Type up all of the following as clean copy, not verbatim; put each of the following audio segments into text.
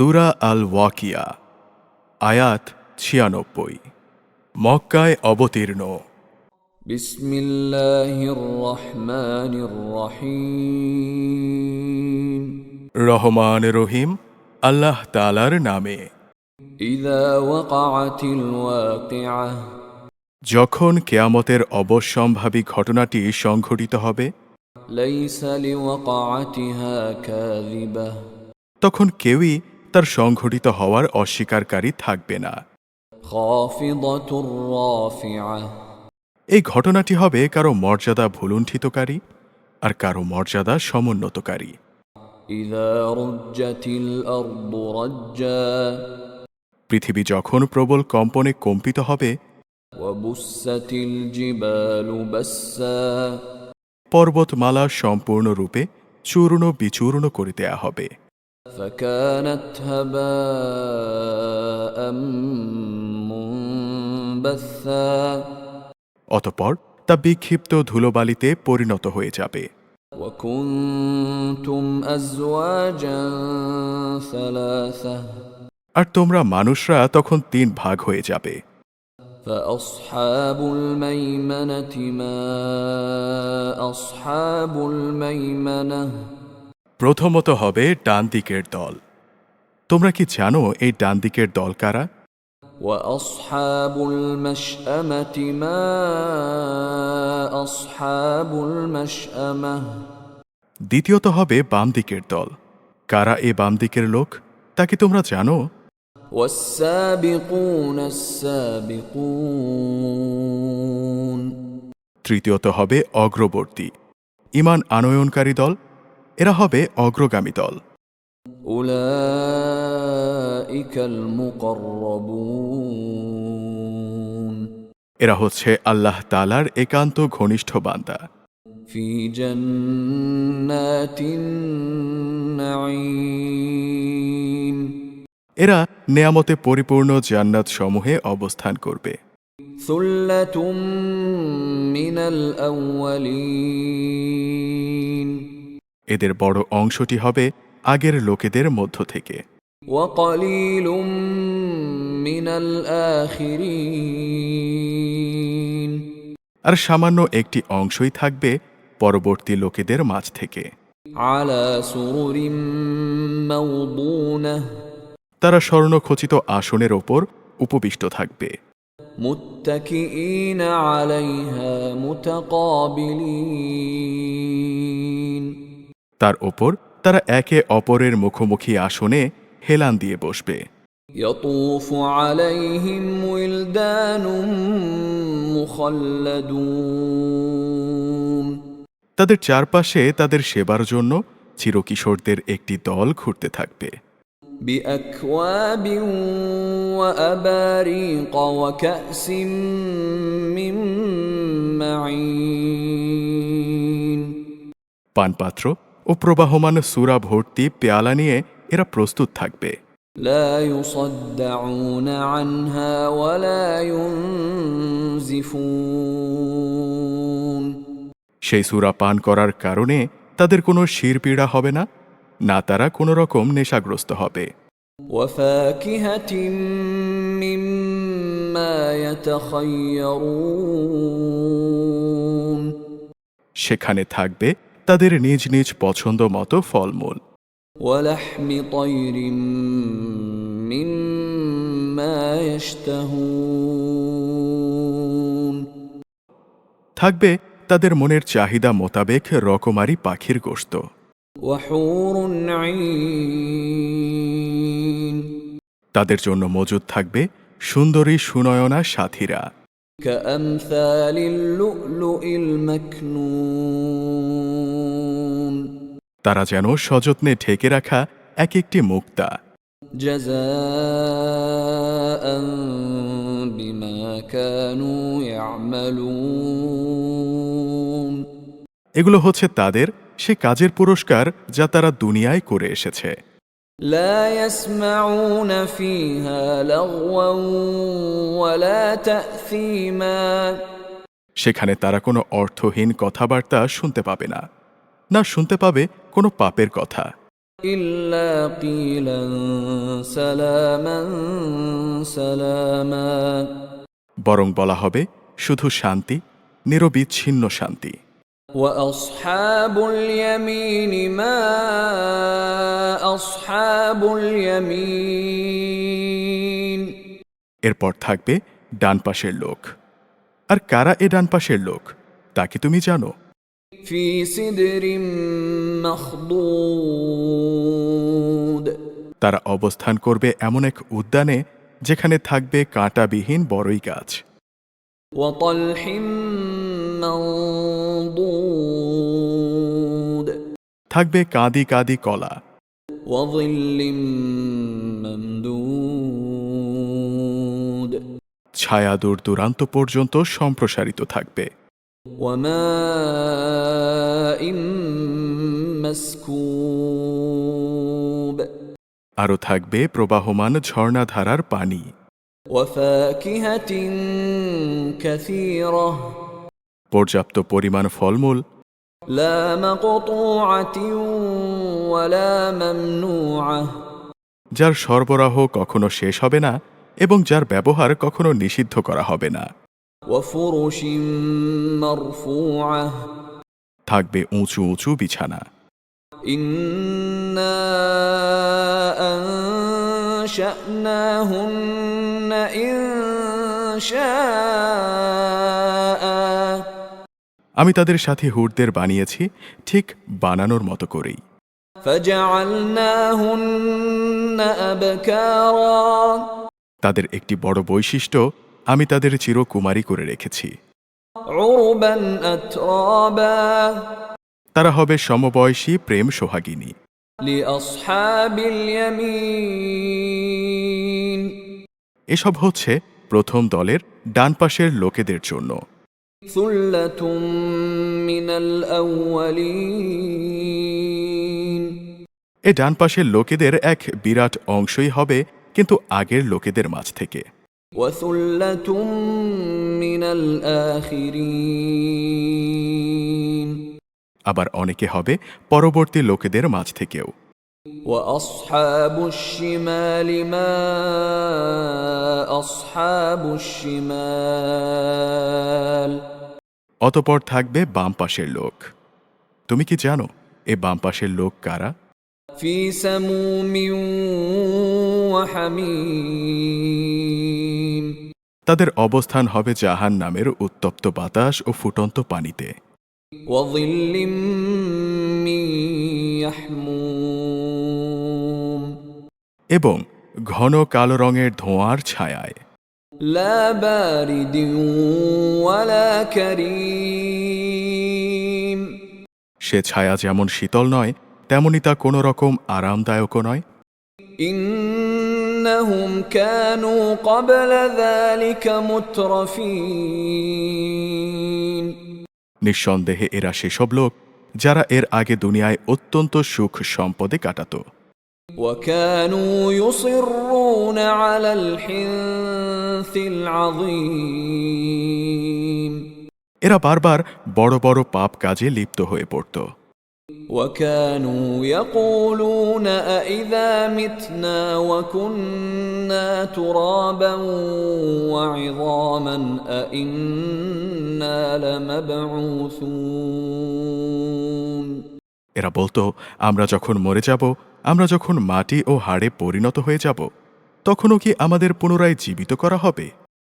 সূরা আল ওয়াকিয়া আয়াত ৯৬ মক্কায় অবতীর্ণ। বিসমিল্লাহির রহমানির রহিম। রহমান রহিম আল্লাহ তাআলার নামে। ইযা ওয়াকাআতিল ওয়াকিআহ, যখন কিয়ামতের অবশ্যম্ভাবী ঘটনাটি সংঘটিত হবে, লাইসা লিওয়াকাআতিহা কাযিবাহ, তখন কেউই তার সংঘটিত হওয়ার অস্বীকারী থাকবে না। খাফিদাতুর রাফিআহ, এই ঘটনাটি হবে কারো মর্যাদা ভুলুণ্ঠিতকারী আর কারো মর্যাদা সমুন্নতকারী। ইযা রুজ্জাতিল আরদু রাজ্জা, পৃথিবী যখন প্রবল কম্পনে কম্পিত হবে, ওয়া বুসাতিল জিবালু বাসসা, পর্বতমালা সম্পূর্ণরূপে চূর্ণ বিচূর্ণ করে দেয়া হবে। ফাকানাত হাবাআম মুনবাসসা, অতঃপর তা বিক্ষিপ্ত ধুলোবালিতে পরিণত হয়ে যাবে। ওয়া কুনতুম আজওয়াজান সালাসা, আর তোমরা মানুষরা তখন ৩ ভাগ হয়ে যাবে। ফাআসহাবুল মাইমানাতি মা আসহাবুল মাইমানাহ, প্রথমত হবে ডান দিকের দল। তোমরা কি জানো এই ডান দিকের দল কারা? ওয়া আসহাবুল মাশআমাতি মা আসহাবুল মাশআমাহ, দ্বিতীয়ত হবে বাম দিকের দল। কারা এ বাম দিকের লোক তা কি তোমরা জানো? ওয়াস-সাবিকুনাস সাবিকুন, তৃতীয়ত হবে অগ্রবর্তী ঈমান আনয়নকারী দল। এরা হবে অগ্রগামী দল। উলাইকাল মুকাররাবুন, এরা হচ্ছে আল্লাহ তাআলার একান্ত ঘনিষ্ঠ বান্দা। ফি জান্নাতিন নাঈম, এরা নেয়ামতে পরিপূর্ণ জান্নাত সমূহে অবস্থান করবে। সুল্লাতুম মিনাল আউয়ালিন, এদের বড় অংশটি হবে আগের লোকেদের মধ্য থেকে। ওয়া কালিলুম মিনাল আখিরিন, আর সামান্য একটি অংশই থাকবে পরবর্তী লোকেদের মাঝ থেকে। আলা সুরুরিম মাওদুনাহ, তারা স্বর্ণখচিত আসনের ওপর উপবিষ্ট থাকবে। মুত্তাকিঈনা আলাইহা মুতাকাবিলিন, তার ওপর তারা একে অপরের মুখোমুখি আসনে হেলান দিয়ে বসবে। ইয়াতুফু আলাইহিম উইলদানুম মুখাল্লাদুন, তাদের চারপাশে তাদের সেবার জন্য চিরকিশোরদের একটি দল ঘুরতে থাকবে। বিআকওয়াবিন ওয়া আবারিক ওয়া কাসিম মিন মাঈন, পানপাত্র ও প্রবাহমান সূরা ভর্তি পেয়ালা নিয়ে এরা প্রস্তুত থাকবে। লা ইউসাদ্দাউনা আনহা ওয়া লা ইউনজিফুন, সেই সূরা পান করার কারণে তাদের কোনো শিরপীড়া হবে না, না তারা কোনো রকম নেশাগ্রস্ত হবে। ওয়া ফাকিহাতিন মিম্মা ইয়াতাখায়্যারুন, সেখানে থাকবে তাদের নিজ নিজ পছন্দ মতো ফলমূল। ওয়া লাহমি তায়রিন মিম্মা ইয়াশতাহুন, থাকবে তাদের মনের চাহিদা মোতাবেক রকমারি পাখির গোশত। ওয়া হুরুন আইন, তাদের জন্য মজুদ থাকবে সুন্দরী সুনয়না সাথীরা। কাআমসালিল লু'লুইল মাকনুন, তারা যেন সযত্নে ঢেকে রাখা এক একটি মুক্তা। জাযাআন বিমা কানু ইয়া'মালুন, এগুলো হচ্ছে তাদের সে কাজের পুরস্কার যা তারা দুনিয়ায় করে এসেছে। লা ইয়াসমাউনা ফিহা লাগওয়ান ওয়ালা তা'সীমা, সেখানে তারা কোনো অর্থহীন কথাবার্তা শুনতে পাবে না, না শুনতে পাবে কোনো পাপের কথা। إلا قيلا سلاما سلاما বরং বলা হবে শুধু শান্তি, নিরবিচ্ছিন্ন শান্তি। وأصحاب اليمين ما أصحاب اليمين এরপর থাকবে ডান পাশের লোক। আর কারা এ ডান পাশের লোক তা কি তুমি জানো? في سدر مخضود তারা অবস্থান করবে এমন এক উদ্যানে যেখানে থাকবে কাঁটাবিহীন বড়ই গাছ, وطلح منضود থাকবে কাঁদি কাঁদি কলা, وظل ممدود ছায়া দূর দূরান্ত পর্যন্ত সম্প্রসারিত থাকবে। وماء مسكوب আরও থাকবে প্রবাহমান ঝর্ণাধারার পানি, وفاكهة كثيرة পর্যাপ্ত পরিমাণ ফলমূল, لا مقطوعة ولا ممنوعة যার সরবরাহ কখনো শেষ হবে না এবং যার ব্যবহার কখনো নিষিদ্ধ করা হবে না। وفرش مرفوعة থাকবে উঁচু উঁচু বিছানা। إنا أنشأناهن إنشاء আমি তাদের সাথে হুরদের বানিয়েছি ঠিক বানানোর মতো করেই। فجعلناهن أبكارا তাদের একটি বড় বৈশিষ্ট্য, আমি তাদের চিরকুমারী করে রেখেছি। عربا أترابا তারা হবে সমবয়সী প্রেম সোহাগিনী। لأصحاب اليمين এসব হচ্ছে প্রথম দলের ডান পাশের লোকেদের জন্য। ثلة من الأولين এ ডান পাশের লোকেদের এক বিরাট অংশই হবে কিন্তু আগের লোকেদের মাঝ থেকে। وثلة من الآخرين আবার অনেকে হবে পরবর্তী লোকেদের মাঝ থেকেও। وأصحاب الشمال ما أصحاب الشمال অতপর থাকবে বাম পাশের লোক। তুমি কি জানো এ বাম পাশের লোক কারা? في سموم وحميم তাদের অবস্থান হবে জাহান নামের উত্তপ্ত বাতাস ও ফুটন্ত পানিতে, وظل من يحموم এবং ঘন কালো রঙের ধোঁয়ার ছায়ায়। لا بارد ولا كريم সে ছায়া যেমন শীতল নয় তেমনি তা কোনো রকম আরামদায়কও নয়। إنهم كانوا قبل ذلك مترفين নিঃসন্দেহে এরা সেসব লোক যারা এর আগে দুনিয়ায় অত্যন্ত সুখ সম্পদে কাটাত। وكانوا يصرون على الحنث العظيم এরা বারবার বড় বড় পাপ কাজে লিপ্ত হয়ে পড়ত। وكانوا يقولون أإذا متنا وكنا ترابا وعظاما أإنا لمبعوثون এরা বলতো, আমরা যখন মরে যাব, আমরা যখন মাটি ও হাড়ে পরিণত হয়ে যাব, তখনও কি আমাদের পুনরায় জীবিত করা হবে?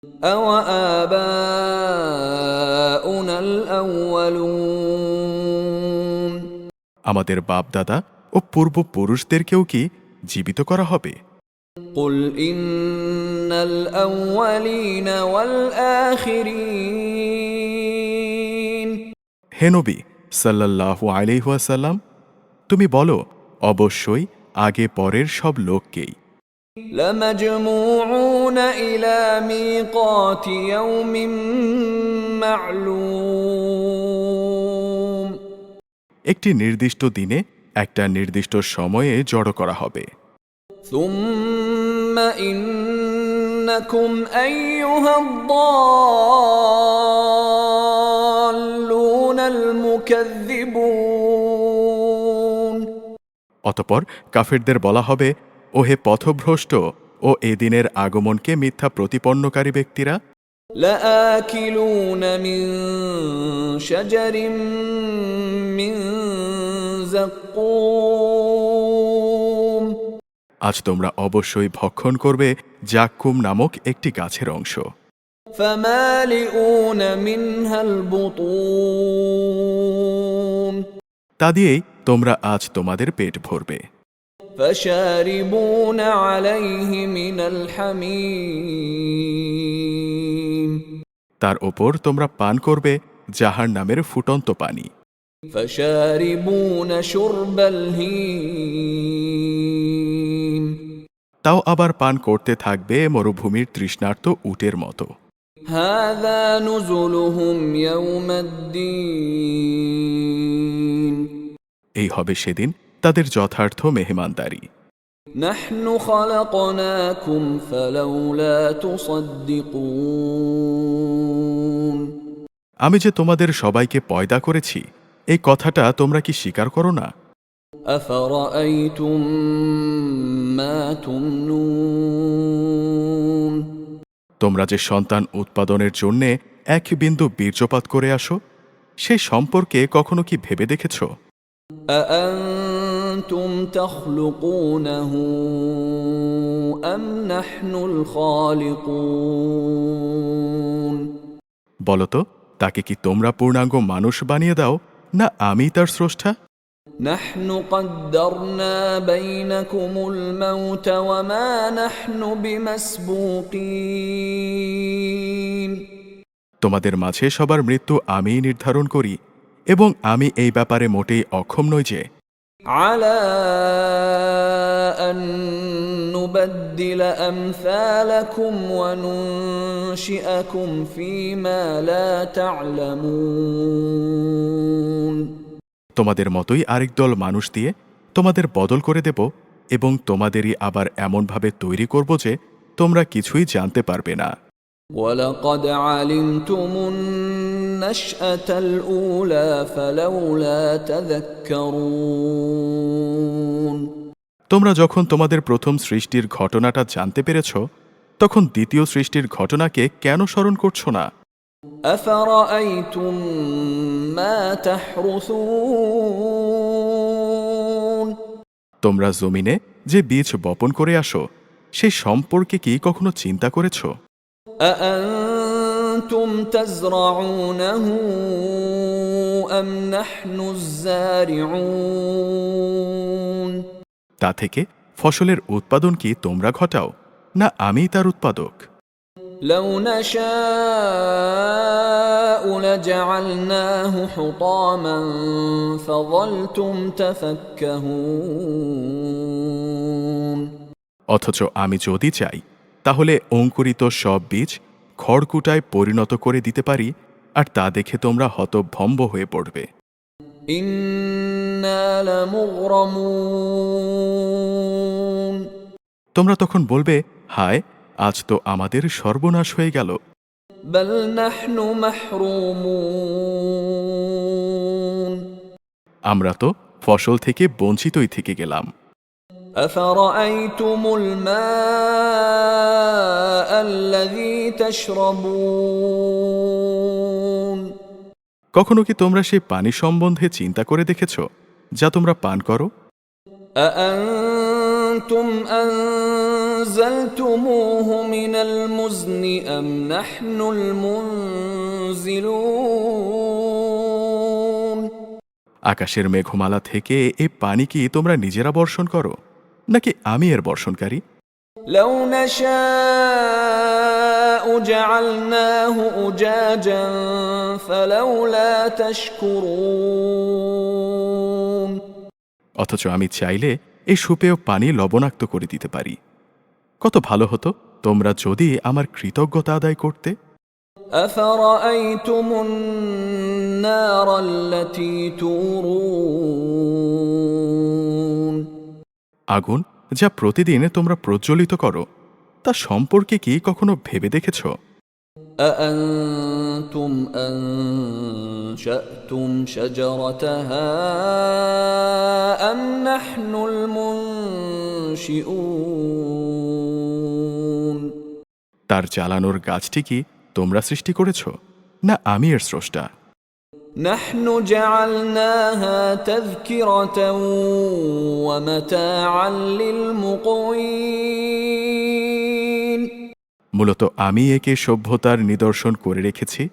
أوآباؤنا الأولون আমাদের বাপ-দাদা ও পূর্বপুরুষদেরকেও কি জীবিত করা হবে? قل إن الأولين والآخرين হে নবী সাল্লাল্লাহু আলাইহি ওয়াসাল্লাম, তুমি বলো, অবশ্যই আগে পরের সব লোককেই। لمجموعون إلى ميقات يوم معلوم একটি নির্দিষ্ট দিনে একটা নির্দিষ্ট সময়ে জড়ো করা হবে। ثم إنكم أيها الضالون المكذبون অতঃপর কাফেরদের বলা হবে, ওহে পথভ্রষ্ট ও এদিনের আগমনকে মিথ্যা প্রতিপন্নকারী ব্যক্তিরা, لآكلون من شجر من زقوم আজ তোমরা অবশ্যই ভক্ষণ করবে জাক্কুম নামক একটি গাছের অংশ। فمالئون منها البطون তা দিয়েই তোমরা আজ তোমাদের পেট ভরবে। فشاربون عليه من الحميم তার ওপর তোমরা পান করবে জাহার নামের ফুটন্ত পানি। فشاربون شرب الهيم তাও আবার পান করতে থাকবে মরুভূমির তৃষ্ণার্ত উটের মতো। هذا نزلهم يوم الدين এই হবে সেদিন তাদের যথার্থ মেহমানদারি। نحن خلقناكم فلولا تصدقون আমি যে তোমাদের সবাইকে পয়দা করেছি, এই কথাটা তোমরা কি স্বীকার করো না? أفرأيتم ما تمنون তোমরা যে সন্তান উৎপাদনের জন্যে এক বিন্দু বীর্যপাত করে আসো, সেই সম্পর্কে কখনো কি ভেবে দেখেছ? أأنتم تخلقونه أم نحن الخالقون বলতো, তাকে কি তোমরা পূর্ণাঙ্গ মানুষ বানিয়ে দাও, না আমি তার স্রষ্টা? نحن قدرنا بينكم الموت وما نحن بمسبوقين তোমাদের মাঝে সবার মৃত্যু আমিই নির্ধারণ করি, এবং আমি এই ব্যাপারে মোটেই অক্ষম নই যে على أن نبدل أمثالكم وننشئكم فيما لا تعلمون তোমাদের মতোই আরেক দল মানুষ দিয়ে তোমাদের বদল করে দেব, এবং তোমাদেরই আবার এমনভাবে তৈরি করব যে তোমরা কিছুই জানতে পারবে না। ولقد علمتم النشأة الأولى فلولا تذكرون তোমরা যখন তোমাদের প্রথম সৃষ্টির ঘটনাটা জানতে পেরেছ, তখন দ্বিতীয় সৃষ্টির ঘটনাকে কেন স্মরণ করছো না? أفرأيتم ما تحرثون তোমরা জমিনে যে বীজ বপন করে আসো, সেই সম্পর্কে কি কখনো চিন্তা করেছ? أأنتم تزرعونه أم نحن الزارعون তা থেকে ফসলের উৎপাদন কি তোমরা ঘটাও, না আমি তার উৎপাদক? لو نشاء لجعلناه حطاما فظلتم تفكهون অথচ আমি যদি চাই, তাহলে অঙ্কুরিত সব বীজ খড়কুটায় পরিণত করে দিতে পারি, আর তা দেখে তোমরা হতভম্ব হয়ে পড়বে। إنا لمغرمون তোমরা তখন বলবে, হায়, আজ তো আমাদের সর্বনাশ হয়ে গেল। بل نحن محرومون আমরা তো ফসল থেকে বঞ্চিতই থেকে গেলাম। أفرأيتم الماء الذي تشربون কখনো কি তোমরা সেই পানি সম্বন্ধে চিন্তা করে দেখেছ, যা তোমরা পান করো? أأنتم أنزلتموه من المزن أم نحن المنزلون আকাশের মেঘমালা থেকে এই পানি কি তোমরা নিজেরা বর্ষণ করো, নাকি আমি এর বর্ষণকারী? لو نشاء جعلناه أجاجا فلولا تشكرون অথচ আমি চাইলে এই সুপেয় পানি লবণাক্ত করে দিতে পারি। কত ভালো হতো তোমরা যদি আমার কৃতজ্ঞতা আদায় করতে। أفرأيتم النار التي تورون আগুন যা প্রতিদিন তোমরা প্রজ্বলিত করো, তা সম্পর্কে কি কখনো ভেবে দেখেছ? أأنتم أنشأتم شجرتها أم نحن المنشئون তার জ্বালানোর গাছটি কি তোমরা সৃষ্টি করেছ, না আমি এর স্রষ্টা? نحن جعلناها تذكرة ومتاعا للمقوين মূলত আমি একে সভ্যতার নিদর্শন করে রেখেছি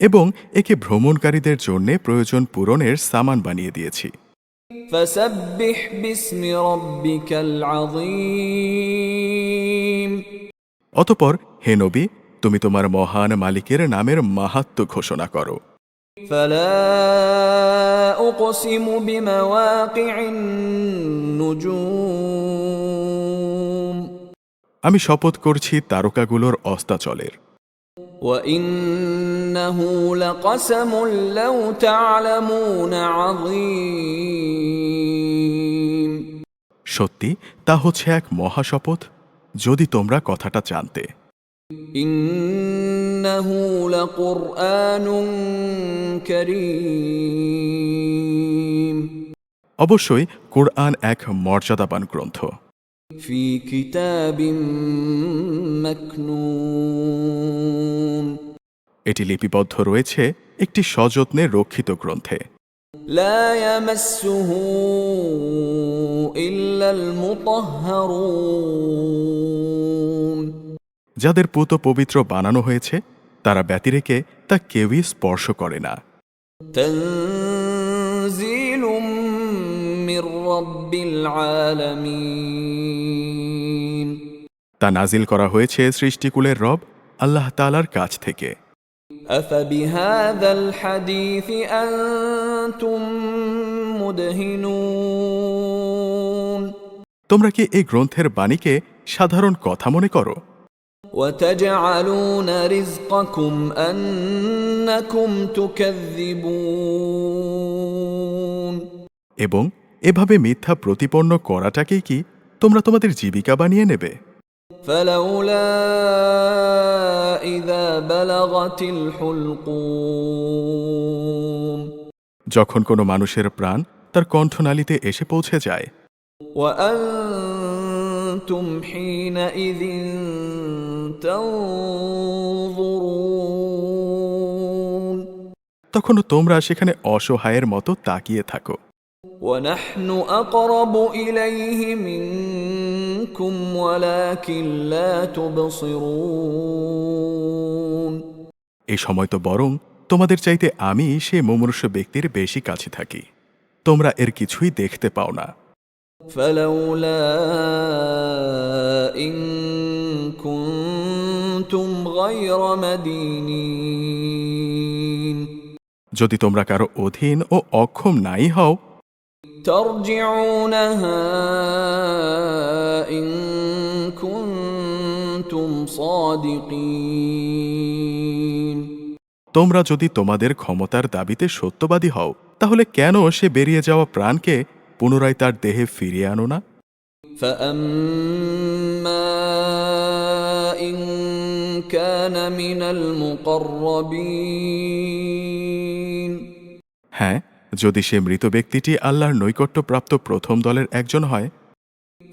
এবং একে ভ্রমণকারীদের জন্য প্রয়োজন পূরণের সামান বানিয়ে দিয়েছি। فسبح باسم ربك العظيم অতঃপর হে নবী, তুমি তোমার মহান মালিকের নামের মাহাত্ম্য ঘোষণা করো। فلا أقسم بمواقع النجوم আমি শপথ করছি তারকাগুলোর অস্তাচলের। وإنه لقسم لو تعلمون عظيم সত্যি তা হচ্ছে এক মহাশপথ, যদি তোমরা কথাটা জানতে। إنه لقرآن كريم অবশ্যই কোরআন এক মর্যাদাবান গ্রন্থ। في كتاب مكنون এটি লিপিবদ্ধ রয়েছে একটি সযত্নে রক্ষিত গ্রন্থে। لا يمسه إلا المطهرون যাদের পুত পবিত্র বানানো হয়েছে তারা ব্যতিরেকে তা কেউই স্পর্শ করে না। تنزيل من رب العالمين তা নাজিল করা হয়েছে সৃষ্টিকুলের রব আল্লাহ তাআলার কাছ থেকে। أفبهذا الحديث أنتم مدهنون তোমরা কি এই গ্রন্থের বাণীকে সাধারণ কথা মনে করো? وتجعلون رزقكم أنكم تكذبون এবং এভাবে মিথ্যা প্রতিপন্ন করাটাকেই কি তোমরা তোমাদের জীবিকা বানিয়ে নেবে? فلولا إذا بلغت الحلقوم যখন কোনো মানুষের প্রাণ তার কণ্ঠনালীতে এসে পৌঁছে যায়, وأنتم حينئذ تنظرون তখনও তোমরা সেখানে অসহায়ের মতো তাকিয়ে থাকো। ونحن أقرب إليه منكم ولكن لا تبصرون এই সময় তো বরং তোমাদের চাইতে আমি সে মুমূর্ষু ব্যক্তির বেশি কাছে থাকি, তোমরা এর কিছুই দেখতে পাও না। فلولا إن كنتم غير مدينين যদি তোমরা কারো অধীন ও অক্ষম নাই হও, ترجعونها إن كنتم صادقين তোমরা যদি তোমাদের ক্ষমতার দাবিতে সত্যবাদী হও, তাহলে কেন সে বেরিয়ে যাওয়া প্রাণকে পুনরায় তার দেহে ফিরিয়ে আনো না? فأما إن كان من المقربين হ্যাঁ, যদি সে মৃত ব্যক্তিটি আল্লাহর নৈকট্যপ্রাপ্ত প্রথম দলের একজন হয়,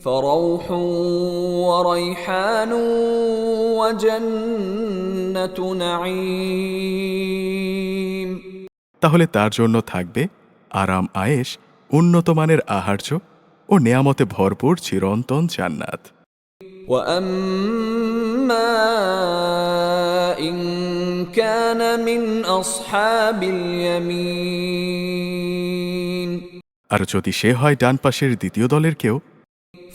فروح وريحان وجنة نعيم তাহলে তার জন্য থাকবে আরাম আয়েশ, উন্নত মানের আহার্য ও নেয়ামতে ভরপুর চিরন্তন জান্নাত। وأما إن كان من أصحاب اليمين আর যদি সে হয় ডান পাশের দ্বিতীয় দলের কেউ,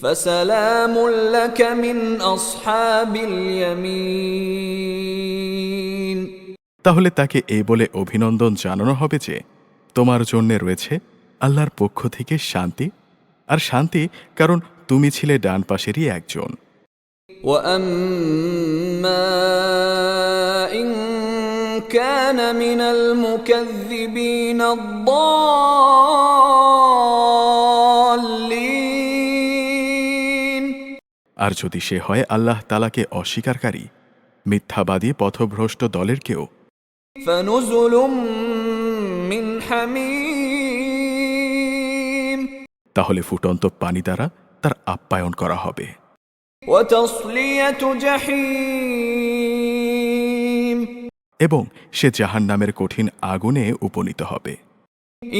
فسلام لك من أصحاب اليمين তাহলে তাকে এই বলে অভিনন্দন জানানো হবে যে তোমার জন্য রয়েছে আল্লাহর পক্ষ থেকে শান্তি, আর শান্তি কারণ তুমি ছিলে ডান পাশেরই একজন। وأما إن كان من المكذبين الضالين আর যদি সে হয় আল্লাহ তাআলাকে অস্বীকারী, মিথ্যাবাদী পথভ্রষ্ট দলের কেউ। فنزل من حميم তাহলে ফুটন্ত পানি দ্বারা তার আপ্যায়ন করা হবে। وتصلية جحيم এবং সে জাহান্নামের কঠিন আগুনে উপনীত হবে।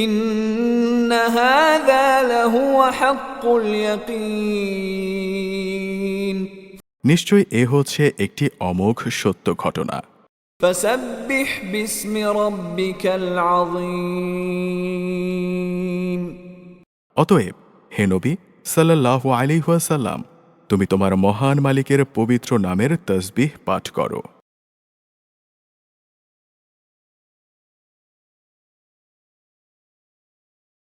إن هذا لهو حق اليقين নিশ্চয়ই এ হচ্ছে একটি অমোঘ সত্য ঘটনা। فسبح باسم ربك العظيم অতএব হে নবী সাল্লাল্লাহু আলাইহি ওয়াসাল্লাম, তুমি তোমার মহান মালিকের পবিত্র নামের তসবিহ পাঠ করো।